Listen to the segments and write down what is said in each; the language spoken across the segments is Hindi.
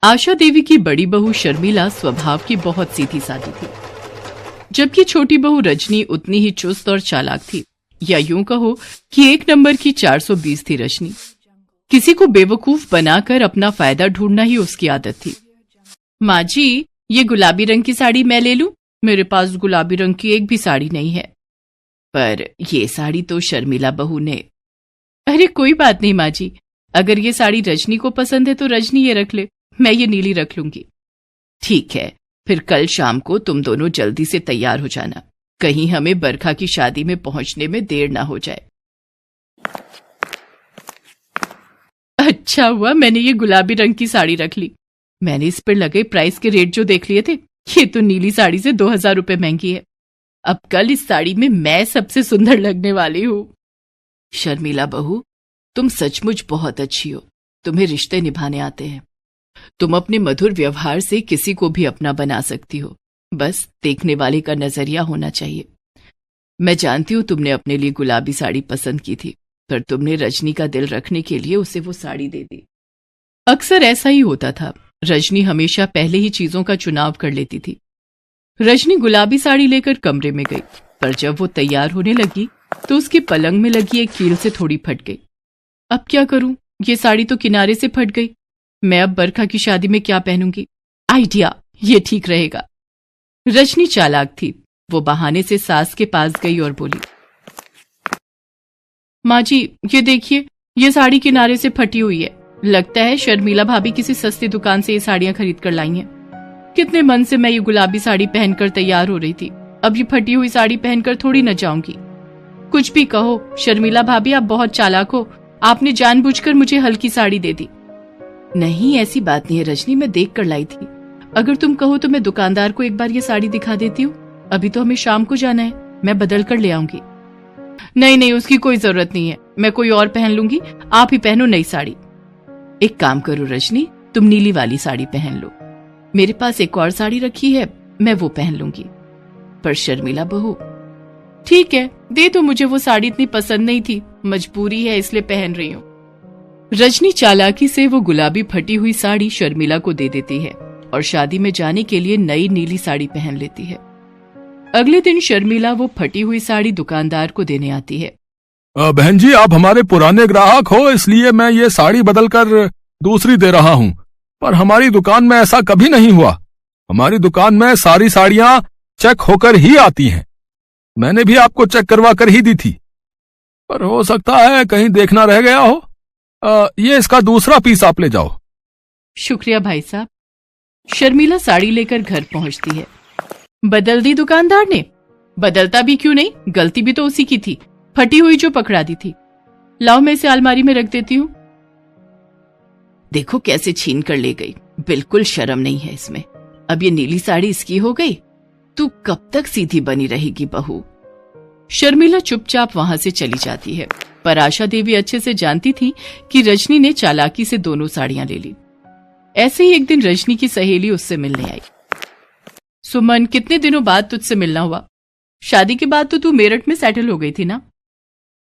आशा देवी की बड़ी बहू शर्मिला स्वभाव की बहुत सीधी सादी थी, जबकि छोटी बहू रजनी उतनी ही चुस्त और चालाक थी, या यूं कहो कि एक नंबर की 420 थी रजनी। किसी को बेवकूफ बनाकर अपना फायदा ढूंढना ही उसकी आदत थी। माँ जी, ये गुलाबी रंग की साड़ी मैं ले लूं? मेरे पास गुलाबी रंग की एक भी साड़ी नहीं है। पर ये साड़ी तो शर्मिला बहू ने। अरे कोई बात नहीं माँ जी, अगर ये साड़ी रजनी को पसंद है तो रजनी ये रख ले, मैं ये नीली रख लूंगी। ठीक है, फिर कल शाम को तुम दोनों जल्दी से तैयार हो जाना, कहीं हमें बरखा की शादी में पहुंचने में देर ना हो जाए। अच्छा हुआ मैंने ये गुलाबी रंग की साड़ी रख ली। मैंने इस पर लगे प्राइस के रेट जो देख लिए थे, ये तो नीली साड़ी से 2000 रुपए महंगी है। अब कल इस साड़ी में मैं सबसे सुंदर लगने वाली हूँ। शर्मिला बहू, तुम सचमुच बहुत अच्छी हो, तुम्हें रिश्ते निभाने आते हैं। तुम अपने मधुर व्यवहार से किसी को भी अपना बना सकती हो, बस देखने वाले का नजरिया होना चाहिए। मैं जानती हूँ तुमने अपने लिए गुलाबी साड़ी पसंद की थी, पर तुमने रजनी का दिल रखने के लिए उसे वो साड़ी दे दी। अक्सर ऐसा ही होता था, रजनी हमेशा पहले ही चीजों का चुनाव कर लेती थी। रजनी गुलाबी साड़ी लेकर कमरे में गई, पर जब वो तैयार होने लगी तो उसके पलंग में लगी एक कील से थोड़ी फट गई। अब क्या करूं, ये साड़ी तो किनारे से फट गई। मैं अब बरखा की शादी में क्या पहनूंगी? आइडिया, ये ठीक रहेगा। रजनी चालाक थी, वो बहाने से सास के पास गई और बोली, माँ जी ये देखिए, ये साड़ी किनारे से फटी हुई है। लगता है शर्मिला भाभी किसी सस्ती दुकान से ये साड़ियां खरीद कर लाई हैं। कितने मन से मैं ये गुलाबी साड़ी पहनकर तैयार हो रही थी, अब ये फटी हुई साड़ी पहनकर थोड़ी न जाऊंगी। कुछ भी कहो शर्मिला भाभी, आप बहुत चालाक हो, आपने जानबूझकर मुझे हल्की साड़ी दे दी। नहीं, ऐसी बात नहीं है रजनी, मैं देख कर लाई थी। अगर तुम कहो तो मैं दुकानदार को एक बार ये साड़ी दिखा देती हूँ। अभी तो हमें शाम को जाना है, मैं बदल कर ले आऊंगी। नहीं नहीं, उसकी कोई जरूरत नहीं है, मैं कोई और पहन लूंगी, आप ही पहनो नई साड़ी। एक काम करो रजनी, तुम नीली वाली साड़ी पहन लो, मेरे पास एक और साड़ी रखी है, मैं वो पहन लूंगी। पर शर्मिला बहू, ठीक है, दे तो, मुझे वो साड़ी इतनी पसंद नहीं थी, मजबूरी है इसलिए पहन रही हूँ। रजनी चालाकी से वो गुलाबी फटी हुई साड़ी शर्मिला को दे देती है और शादी में जाने के लिए नई नीली साड़ी पहन लेती है। अगले दिन शर्मिला वो फटी हुई साड़ी दुकानदार को देने आती है। बहन जी, आप हमारे पुराने ग्राहक हो, इसलिए मैं ये साड़ी बदल कर दूसरी दे रहा हूँ, पर हमारी दुकान में ऐसा कभी नहीं हुआ। हमारी दुकान में सारी साड़ियाँ चेक होकर ही आती हैं। मैंने भी आपको चेक करवा कर ही दी थी, पर हो सकता है कहीं देखना रह गया हो। ये इसका दूसरा पीस आप ले जाओ। शुक्रिया भाई साहब। शर्मिला साड़ी लेकर घर पहुंचती है। बदल दी दुकानदार ने? बदलता भी क्यों नहीं, गलती भी तो उसी की थी, फटी हुई जो पकड़ा दी थी। लाओ मैं इसे अलमारी में रख देती हूँ। देखो कैसे छीन कर ले गई, बिल्कुल शर्म नहीं है इसमें। अब ये नीली साड़ी इसकी हो गई, तू कब तक सीधी बनी रहेगी बहू। शर्मिला चुपचाप वहां से चली जाती है, पर आशा देवी अच्छे से जानती थी कि रजनी ने चालाकी से दोनों साड़ियां ले ली। ऐसे ही एक दिन रजनी की सहेली उससे मिलने आई। सुमन, कितने दिनों बाद तुझसे मिलना हुआ। शादी के बाद तो तू मेरठ में सेटल हो गई थी ना?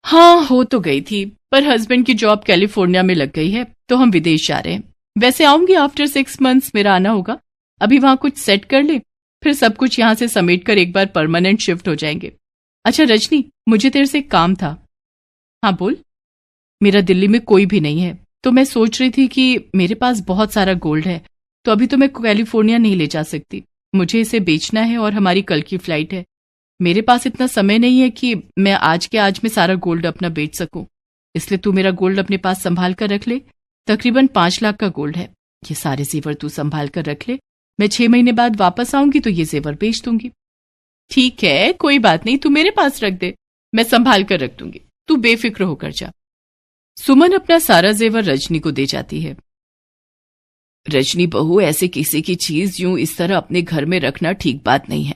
हाँ, हो तो गई थी, पर हस्बैंड की जॉब कैलिफोर्निया में लग गई है, तो हम विदेश जा रहे हैं। वैसे आऊंगी आफ्टर 6 मंथ्स, मेरा आना होगा। अभी वहां कुछ सेट कर ले, फिर सब कुछ यहाँ से समेट कर एक बार परमानेंट शिफ्ट हो जाएंगे। अच्छा रजनी, मुझे तेरे से काम था। हाँ बोल। मेरा दिल्ली में कोई भी नहीं है, तो मैं सोच रही थी कि मेरे पास बहुत सारा गोल्ड है, तो अभी तो मैं कैलिफोर्निया नहीं ले जा सकती, मुझे इसे बेचना है और हमारी कल की फ्लाइट है। मेरे पास इतना समय नहीं है कि मैं आज के आज में सारा गोल्ड अपना बेच सकूं, इसलिए तू मेरा गोल्ड अपने पास संभाल कर रख ले। तकरीबन 5 लाख का गोल्ड है, ये सारे जेवर तू संभाल कर रख ले। मैं 6 महीने बाद वापस आऊंगी तो ये जेवर बेच दूंगी। ठीक है, कोई बात नहीं, तू मेरे पास रख दे, मैं संभाल कर रख दूंगी, तू बेफिक्र होकर जा। सुमन अपना सारा जेवर रजनी को दे जाती है। रजनी बहू, ऐसे किसी की चीज यूं इस तरह अपने घर में रखना ठीक बात नहीं है।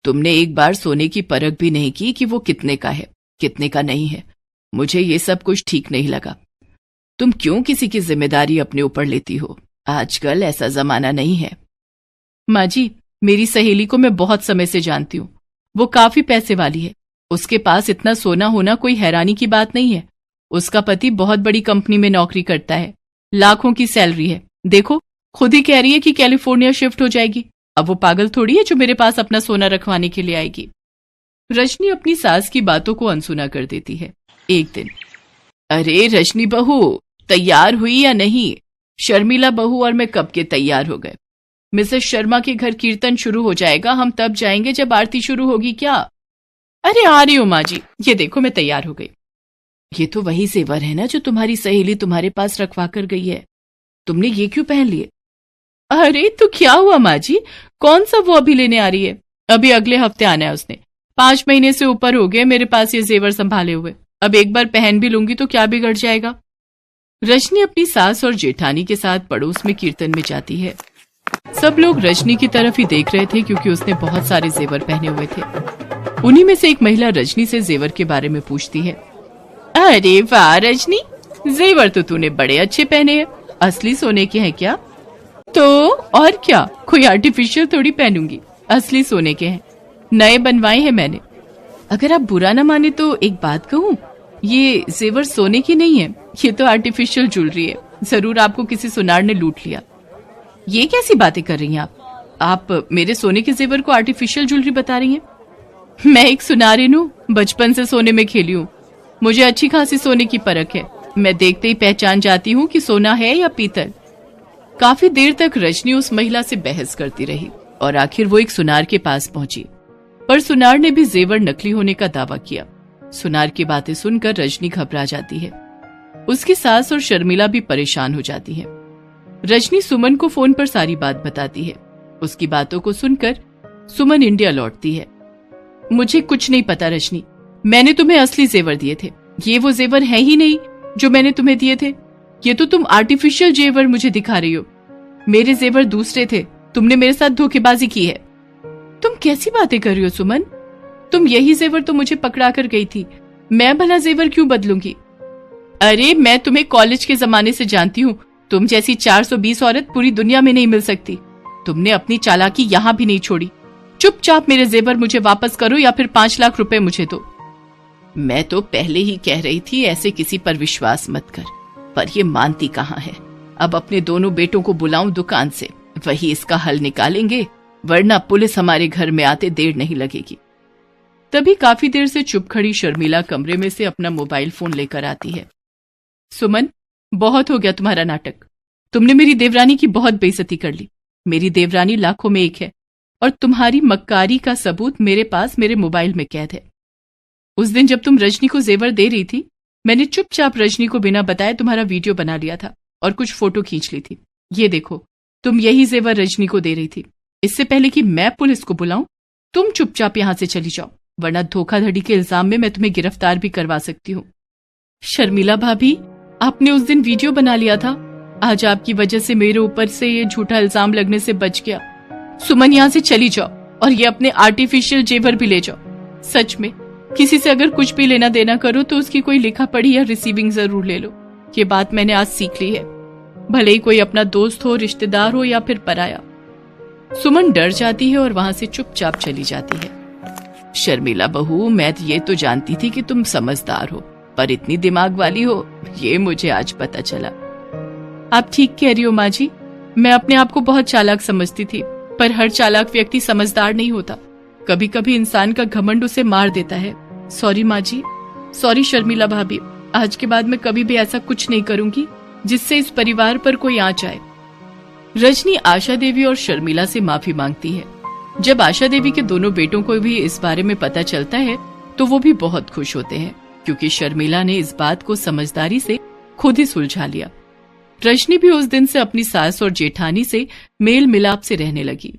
तुमने एक बार सोने की परख भी नहीं की कि वो कितने का है, कितने का नहीं है। मुझे ये सब कुछ ठीक नहीं लगा। तुम क्यों किसी की जिम्मेदारी अपने ऊपर लेती हो? आजकल ऐसा जमाना नहीं है। माँ जी, मेरी सहेली को मैं बहुत समय से जानती हूँ, वो काफी पैसे वाली है, उसके पास इतना सोना होना कोई हैरानी की बात नहीं है। उसका पति बहुत बड़ी कंपनी में नौकरी करता है, लाखों की सैलरी है। देखो खुद ही कह रही है कि कैलिफोर्निया शिफ्ट हो जाएगी। अब वो पागल थोड़ी है जो मेरे पास अपना सोना रखवाने के लिए आएगी। रजनी अपनी सास की बातों को अनसुना कर देती है। एक दिन, अरे रजनी बहू, तैयार हुई या नहीं? शर्मिला बहू और मैं कब के तैयार हो गए। मिसेस शर्मा के घर कीर्तन शुरू हो जाएगा, हम तब जाएंगे जब आरती शुरू होगी। क्या? अरे आ रही हूं माँ जी, ये देखो मैं तैयार हो गई। ये तो वही जेवर है ना जो तुम्हारी सहेली तुम्हारे पास रखवा कर गई है। तुमने ये क्यों पहन लिए? अरे तो क्या हुआ माँ जी, कौन सा वो अभी लेने आ रही है? अभी अगले हफ्ते आना है उसने। 5 महीने से ऊपर हो गए मेरे पास ये जेवर संभाले हुए। अब एक बार पहन भी लूंगी तो क्या बिगड़ जाएगा। रजनी अपनी सास और जेठानी के साथ पड़ोस में कीर्तन में जाती है। सब लोग रजनी की तरफ ही देख रहे थे क्योंकि उसने बहुत सारे जेवर पहने हुए थे। उन्हीं में से एक महिला रजनी से जेवर के बारे में पूछती है। अरे वाह रजनी, जेवर तो तूने बड़े अच्छे पहने हैं। असली सोने के हैं क्या? तो और क्या, कोई आर्टिफिशियल थोड़ी पहनूंगी, असली सोने के हैं, नए बनवाए हैं मैंने। अगर आप बुरा ना माने तो एक बात कहूं, ये जेवर सोने की नहीं है, ये तो आर्टिफिशियल ज्वेलरी है। जरूर आपको किसी सुनार ने लूट लिया। ये कैसी बातें कर रही हैं आप मेरे सोने के जेवर को आर्टिफिशियल ज्वेलरी बता रही हैं? मैं एक सुनारिन हूँ, बचपन से सोने में खेली हूँ। मुझे अच्छी खासी सोने की परख है। मैं देखते ही पहचान जाती हूँ कि सोना है या पीतल। काफी देर तक रजनी उस महिला से बहस करती रही और आखिर वो एक सुनार के पास पहुंची, पर सुनार ने भी जेवर नकली होने का दावा किया। सुनार की बातें सुनकर रजनी घबरा जाती है। उसकी सास और शर्मिला भी परेशान हो जाती है। रजनी सुमन को फोन पर सारी बात बताती है। उसकी बातों को सुनकर सुमन इंडिया लौटती है। मुझे कुछ नहीं पता रजनी, मैंने तुम्हें असली जेवर दिए थे। ये वो जेवर है ही नहीं जो मैंने तुम्हें दिए थे। ये तो तुम आर्टिफिशियल जेवर मुझे दिखा रही हो। मेरे जेवर दूसरे थे, तुमने मेरे साथ धोखेबाजी की है। तुम कैसी बातें कर रही हो सुमन? तुम यही जेवर तो मुझे पकड़ा कर गई थी, मैं भला जेवर क्यों बदलूंगी? अरे मैं तुम्हें कॉलेज के जमाने से जानती हूँ। तुम जैसी 420 औरत पूरी दुनिया में नहीं मिल सकती। तुमने अपनी चालाकी यहाँ भी नहीं छोड़ी। चुपचाप मेरे जेवर मुझे वापस करो या फिर 5 लाख रुपए मुझे दो। मैं तो पहले ही कह रही थी ऐसे किसी पर विश्वास मत कर, पर ये मानती कहाँ है। अब अपने दोनों बेटों को बुलाऊं दुकान से, वही इसका हल निकालेंगे, वरना पुलिस हमारे घर में आते देर नहीं लगेगी। तभी काफी देर से चुप खड़ी शर्मिला कमरे में से अपना मोबाइल फोन लेकर आती है। सुमन, बहुत हो गया तुम्हारा नाटक। तुमने मेरी देवरानी की बहुत बेइज्जती कर ली। मेरी देवरानी लाखों में एक है और तुम्हारी मक्कारी का सबूत मेरे पास मेरे मोबाइल में कैद है। उस दिन जब तुम रजनी को जेवर दे रही थी, मैंने चुपचाप रजनी को बिना बताए तुम्हारा वीडियो बना लिया था और कुछ फोटो खींच ली थी। ये देखो, तुम यही जेवर रजनी को दे रही थी। इससे पहले कि मैं पुलिस को बुलाऊं, तुम चुपचाप यहां से चली जाओ, वरना धोखाधड़ी के इल्जाम में मैं तुम्हें गिरफ्तार भी करवा सकती हूँ। शर्मिला भाभी, आपने उस दिन वीडियो बना लिया था। आज आपकी वजह से मेरे ऊपर से ये झूठा इल्जाम लगने से बच गया। सुमन, यहां से चली जाओ और ये अपने आर्टिफिशियल जेवर भी ले जाओ। सच में किसी से अगर कुछ भी लेना देना करो तो उसकी कोई लिखा पढ़ी या रिसीविंग जरूर ले लो। ये बात मैंने आज सीख ली है, भले ही कोई अपना दोस्त हो, रिश्तेदार हो या फिर पराया। सुमन डर जाती है और वहां से चुपचाप चली जाती है। शर्मिला बहू, मैं ये तो जानती थी कि तुम समझदार हो, पर इतनी दिमाग वाली हो ये मुझे आज पता चला। आप ठीक कह रही हो माँ जी, मैं अपने आप को बहुत चालाक समझती थी, पर हर चालाक व्यक्ति समझदार नहीं होता। कभी कभी इंसान का घमंड उसे मार देता है। सॉरी माँ जी, सॉरी शर्मिला भाभी। आज के बाद मैं कभी भी ऐसा कुछ नहीं करूंगी जिससे इस परिवार पर कोई आंच आए। रजनी आशा देवी और शर्मिला से माफी मांगती है। जब आशा देवी के दोनों बेटों को भी इस बारे में पता चलता है तो वो भी बहुत खुश होते हैं, क्योंकि शर्मिला ने इस बात को समझदारी से खुद ही सुलझा लिया। रजनी भी उस दिन से अपनी सास और जेठानी से मेल मिलाप से रहने लगी।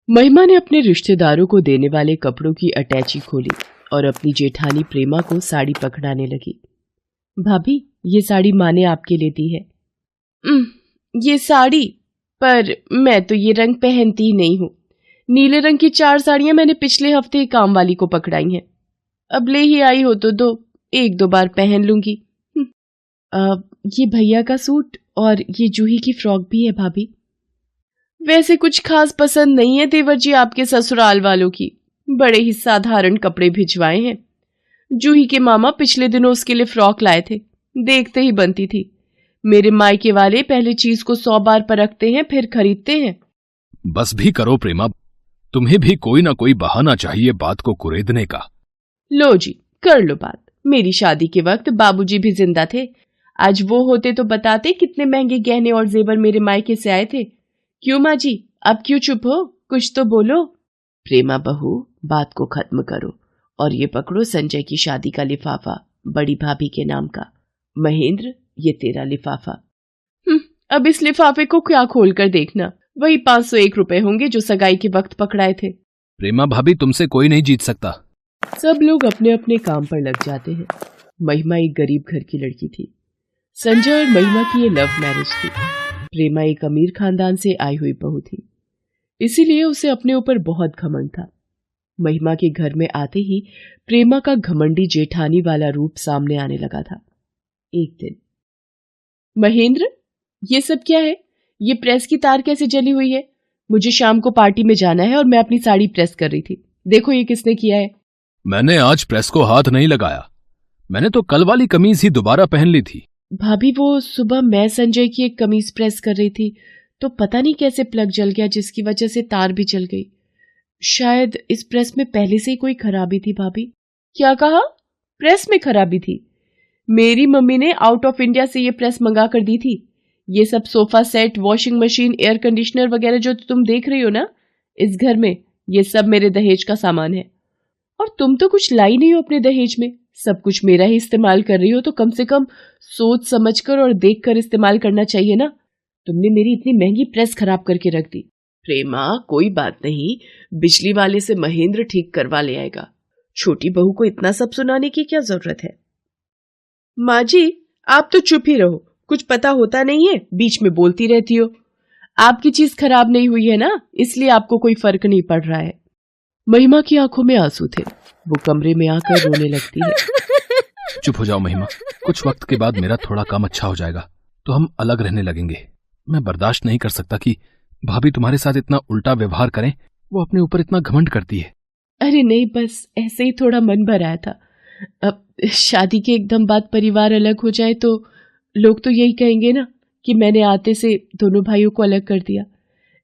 महिमा ने अपने रिश्तेदारों को देने वाले कपड़ों की अटैची खोली और अपनी जेठानी प्रेमा को साड़ी पकड़ाने लगी। भाभी, ये साड़ी माँ ने आपके लिए दी है। ये साड़ी? पर मैं तो ये रंग पहनती ही नहीं हूँ। नीले रंग की 4 साड़ियां मैंने पिछले हफ्ते ही काम वाली को पकड़ाई हैं। अब ले ही आई हो तो दो, 1-2 बार पहन लूंगी। ये भैया का सूट और ये जूही की फ्रॉक भी है भाभी। वैसे कुछ खास पसंद नहीं है देवर जी आपके ससुराल वालों की, बड़े ही साधारण कपड़े भिजवाए हैं। जूही के मामा पिछले दिनों उसके लिए फ्रॉक लाए थे, देखते ही बनती थी। मेरे मायके वाले पहले चीज को 100 बार परखते हैं फिर खरीदते हैं। बस भी करो प्रेमा, तुम्हें भी कोई ना कोई बहाना चाहिए बात को कुरेदने का। लो जी, कर लो बात। मेरी शादी के वक्त बाबूजी भी जिंदा थे। आज वो होते तो बताते कितने महंगे गहने और जेवर मेरे मायके से आए थे। क्यों माँ जी, अब क्यों चुप हो? कुछ तो बोलो। प्रेमा बहू, बात को खत्म करो और ये पकड़ो संजय की शादी का लिफाफा, बड़ी भाभी के नाम का। महेंद्र, ये तेरा लिफाफा। अब इस लिफाफे को क्या खोल कर देखना, वही 501 रुपए होंगे जो सगाई के वक्त पकड़ाए थे। प्रेमा भाभी, तुमसे कोई नहीं जीत सकता। सब लोग अपने अपने काम पर लग जाते हैं। महिमा एक गरीब घर की लड़की थी। संजय और महिमा की ये लव मैरिज थी। प्रेमा एक अमीर खानदान से आई हुई बहू थी, इसीलिए उसे अपने ऊपर बहुत घमंड था। महिमा के घर में आते ही प्रेमा का घमंडी जेठानी वाला रूप सामने आने लगा था। एक दिन, महेंद्र, ये सब क्या है? ये प्रेस की तार कैसे जली हुई है? मुझे शाम को पार्टी में जाना है और मैं अपनी साड़ी प्रेस कर रही थी। देखो ये किसने किया है। मैंने आज प्रेस को हाथ नहीं लगाया, मैंने तो कल वाली कमीज ही दोबारा पहन ली थी। भाभी, वो सुबह मैं संजय की एक कमीज प्रेस कर रही थी तो पता नहीं कैसे प्लग जल गया, जिसकी वजह से तार भी जल गई। शायद इस प्रेस में पहले से ही कोई खराबी थी। भाभी, क्या कहा? प्रेस में खराबी थी? मेरी मम्मी ने आउट ऑफ इंडिया से ये प्रेस मंगा कर दी थी। ये सब sofa set, washing machine, air conditioner वगैरह जो तुम देख रही हो ना इस घर में, ये सब मेरे दहेज का सामान है। और तुम तो कुछ लाई नहीं हो अपने दहेज में, सब कुछ मेरा ही इस्तेमाल कर रही हो, तो कम से कम सोच समझकर और देखकर इस्तेमाल करना चाहिए ना। तुमने मेरी इतनी महंगी प्रेस खराब करके रख दी। प्रेमा, कोई बात नहीं, बिजली वाले से महेंद्र ठीक करवा ले आएगा। छोटी बहू को इतना सब सुनाने की क्या जरूरत है? माँ जी, आप तो चुप ही रहो, कुछ पता होता नहीं है, बीच में बोलती रहती हो। आपकी चीज खराब नहीं हुई है ना, इसलिए आपको कोई फर्क नहीं पड़ रहा है। महिमा की आंखों में आंसू थे, वो कमरे में आकर रोने लगती है। चुप हो जाओ महिमा, कुछ वक्त के बाद मेरा थोड़ा काम अच्छा हो जाएगा तो हम अलग रहने लगेंगे। मैं बर्दाश्त नहीं कर सकता कि भाभी तुम्हारे साथ इतना उल्टा व्यवहार करें, वो अपने ऊपर इतना घमंड करती है। अरे नहीं, बस ऐसे ही थोड़ा मन भर आया था। अब शादी के एकदम बाद परिवार अलग हो जाए तो लोग तो यही कहेंगे ना कि मैंने आते से दोनों भाइयों को अलग कर दिया,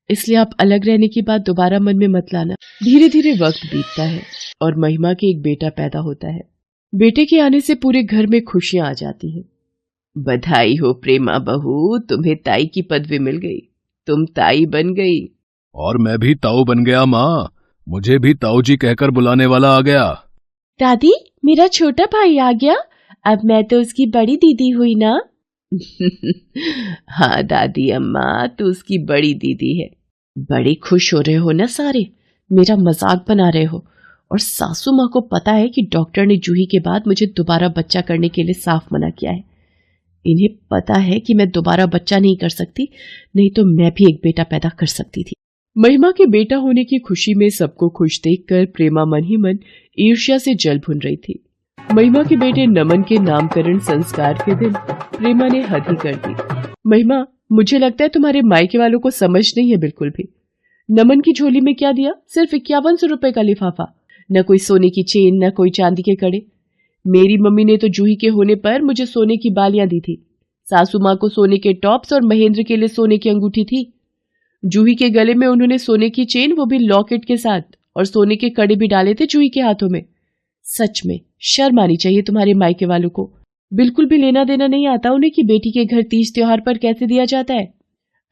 इसलिए आप अलग रहने की बात दोबारा मन में मत लाना। धीरे धीरे वक्त बीतता है और महिमा के एक बेटा पैदा होता है। बेटे के आने से पूरे घर में खुशियां आ जाती हैं। बधाई हो प्रेमा बहू, तुम्हें ताई की पदवी मिल गई, तुम ताई बन गई। और मैं भी ताऊ बन गया माँ, मुझे भी ताऊ जी कहकर बुलाने वाला आ गया। दादी, मेरा छोटा भाई आ गया, अब मैं तो उसकी बड़ी दीदी हुई ना। हाँ दादी अम्मा, तू उसकी बड़ी दीदी है। बड़े खुश हो रहे हो ना सारे, मेरा मजाक बना रहे हो। और सासू माँ को पता है कि डॉक्टर ने जूही के बाद मुझे दोबारा बच्चा करने के लिए साफ मना किया है। इन्हें पता है कि मैं दोबारा बच्चा नहीं कर सकती, नहीं तो मैं भी एक बेटा पैदा कर सकती थी। महिमा के बेटा होने की खुशी में सबको खुश देखकर प्रेमा मन ही मन ईर्ष्या से जल भुन रही थी। महिमा के बेटे नमन के नामकरण संस्कार के दिन प्रेमा ने हद ही कर दी। महिमा, मुझे लगता है तुम्हारे मायके वालों को समझ नहीं है बिल्कुल भी। नमन की झोली में क्या दिया? सिर्फ 5100 रुपए का लिफाफा, न कोई सोने की चेन, न कोई चांदी के कड़े। मेरी मम्मी ने तो जूही के होने पर मुझे सोने की बालियां दी थी। सासू माँ को सोने के टॉप्स और महेंद्र के लिए सोने की अंगूठी थी। जूही के गले में उन्होंने सोने की चेन, वो भी लॉकेट के साथ, और सोने के कड़े भी डाले थे जूही के हाथों में। सच में शर्म आनी चाहिए तुम्हारे मायके वालों को। बिल्कुल भी लेना देना नहीं आता उन्हें कि बेटी के घर तीज त्योहार पर कैसे दिया जाता है।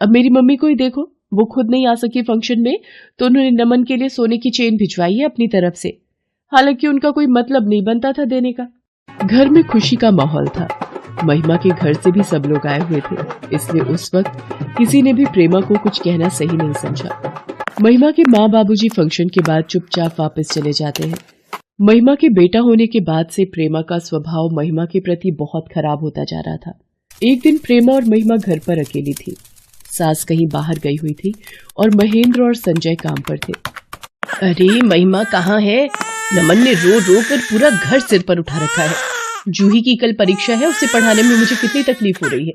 अब मेरी मम्मी को ही देखो, वो खुद नहीं आ सकी फंक्शन में तो उन्होंने नमन के लिए सोने की चेन भिजवाई है अपनी तरफ से। हालांकि उनका कोई मतलब नहीं बनता था देने का। घर में खुशी का माहौल था। महिमा के घर से भी सब लोग आए हुए थे, इसलिए उस वक्त किसी ने भी प्रेमा को कुछ कहना सही नहीं समझा। महिमा के माँ बाबूजी फंक्शन के बाद चुपचाप वापस चले जाते हैं। महिमा के बेटा होने के बाद से प्रेमा का स्वभाव महिमा के प्रति बहुत खराब होता जा रहा था। एक दिन प्रेमा और महिमा घर पर अकेली थी। सास कहीं बाहर गई हुई थी और महेंद्र और संजय काम पर थे। अरे महिमा कहाँ है? नमन ने रो रो कर पूरा घर सिर पर उठा रखा है। जूही की कल परीक्षा है, उसे पढ़ाने में मुझे कितनी तकलीफ हो रही है।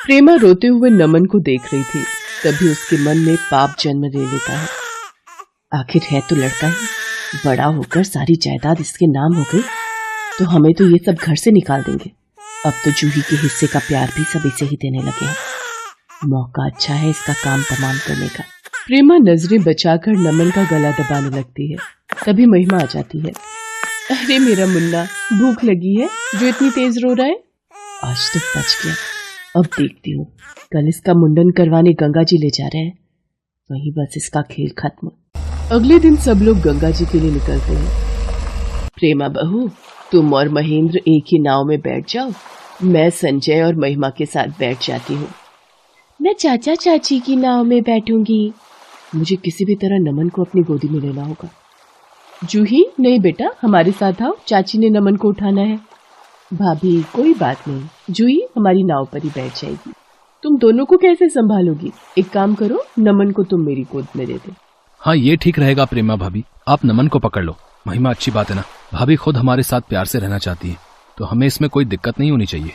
प्रेमा रोते हुए नमन को देख रही थी, तभी उसके मन में पाप जन्म ले लेता है। आखिर है तो लड़का ही, बड़ा होकर सारी जायदाद इसके नाम हो गई। तो हमें तो ये सब घर से निकाल देंगे। अब तो जूही के हिस्से का प्यार भी सब इसे ही देने लगे हैं। मौका अच्छा है इसका काम तमाम करने का। प्रेमा नजरें बचाकर नमन का गला दबाने लगती है। तभी महिमा आ जाती है। अरे मेरा मुन्ना, भूख लगी है जो इतनी तेज रो रहा है? आज तो बच गया। अब देखती हूँ, कल इसका मुंडन करवाने गंगा जी ले जा रहे हैं, वही बस इसका खेल खत्म। अगले दिन सब लोग गंगा जी के लिए निकलते हैं। प्रेमा बहू, तुम और महेंद्र एक ही नाव में बैठ जाओ, मैं संजय और महिमा के साथ बैठ जाती हूँ। मैं चाचा चाची की नाव में बैठूंगी। मुझे किसी भी तरह नमन को अपनी गोदी में लेना होगा। जूही, नहीं बेटा, हमारे साथ आओ, चाची ने नमन को उठाना है। भाभी कोई बात नहीं, जूही हमारी नाव पर ही बैठ जाएगी। तुम दोनों को कैसे संभालोगी? एक काम करो, नमन को तुम मेरी गोद में दे दो। हाँ, ये ठीक रहेगा प्रेमा भाभी, आप नमन को पकड़ लो। महिमा, अच्छी बात है ना, भाभी खुद हमारे साथ प्यार से रहना चाहती है, तो हमें इसमें कोई दिक्कत नहीं होनी चाहिए।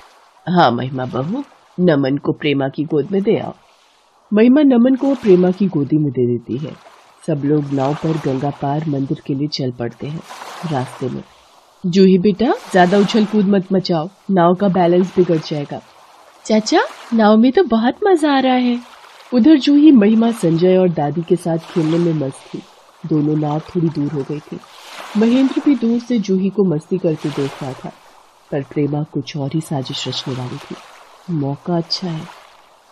हाँ महिमा बहू, नमन को प्रेमा की गोद में दे आओ। महिमा नमन को प्रेमा की गोदी में दे देती है। सब लोग नाव पर गंगा पार मंदिर के लिए चल पड़ते हैं। रास्ते में, जूही बेटा, ज्यादा उछल कूद मत मचाओ, नाव का बैलेंस बिगड़ जाएगा। चाचा, नाव में तो बहुत मजा आ रहा है। उधर जूही, महिमा, संजय और दादी के साथ खेलने में मस्त थी। दोनों नाव थोड़ी दूर हो गई थी। महेंद्र भी दूर से जूही को मस्ती करते देख रहा था, पर प्रेमा कुछ और ही साजिश रचने वाली थी। मौका अच्छा है,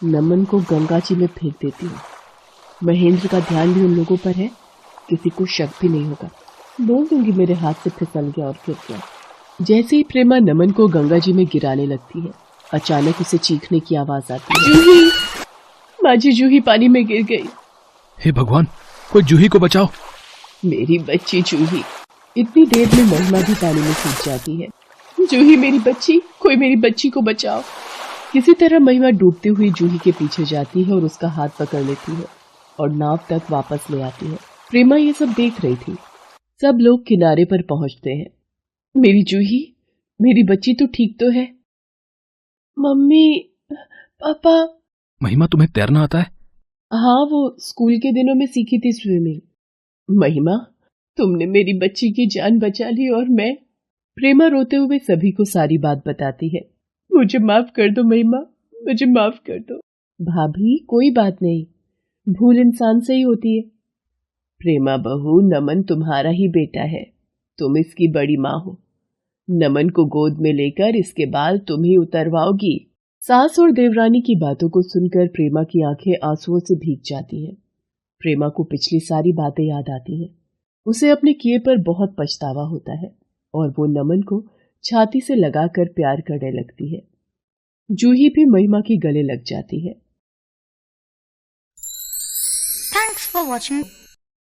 नमन को गंगा जी में फेंक देती हूँ। महेंद्र का ध्यान भी उन लोगों पर है, किसी को शक भी नहीं होगा। बोल दूंगी मेरे हाथ से फिसल गया और गिर गया। जैसे ही प्रेमा नमन को गंगा जी में गिराने लगती है, अचानक उसे चीखने की आवाज आती है। जूही, माजी, जूही पानी में गिर गई। हे भगवान, कोई जूही को बचाओ। मेरी बच्ची जूही। इतनी देर में महिमा भी पानी में कूद जाती है। जूही मेरी बच्ची, कोई मेरी बच्ची को बचाओ। किसी तरह महिमा डूबती हुई जूही के पीछे जाती है और उसका हाथ पकड़ लेती है और नाव तक वापस ले आती है। प्रेमा ये सब देख रही थी। सब लोग किनारे पर पहुंचते हैं। मेरी जूही, मेरी बच्ची तो ठीक तो है? मम्मी, पापा। महिमा, तुम्हें तैरना आता है? हाँ, वो स्कूल के दिनों में सीखी थी स्विमिंग। महिमा, तुमने मेरी बच्ची की जान बचा ली और मैं। प्रेमा रोते हुए सभी को सारी बात बताती है। मुझे माफ कर दो महिमा, मुझे माफ कर दो। भाभी, कोई बात नहीं, भूल इंसान से ही होती है। प्रेमा बहू, नमन तुम्हारा ही बेटा है, तुम इसकी बड़ी माँ हो। नमन को गोद में लेकर इसके बाल तुम ही उतरवाओगी। सास और देवरानी की बातों को सुनकर प्रेमा की आंखें आंसुओं से भीग जाती हैं। प्रेमा को पिछली सारी बातें याद आती हैं। उसे अपने किए पर बहुत पछतावा होता है और वो नमन को छाती से लगाकर प्यार करने लगती है। जूही भी महिमा के गले लग जाती है। Thanks for watching.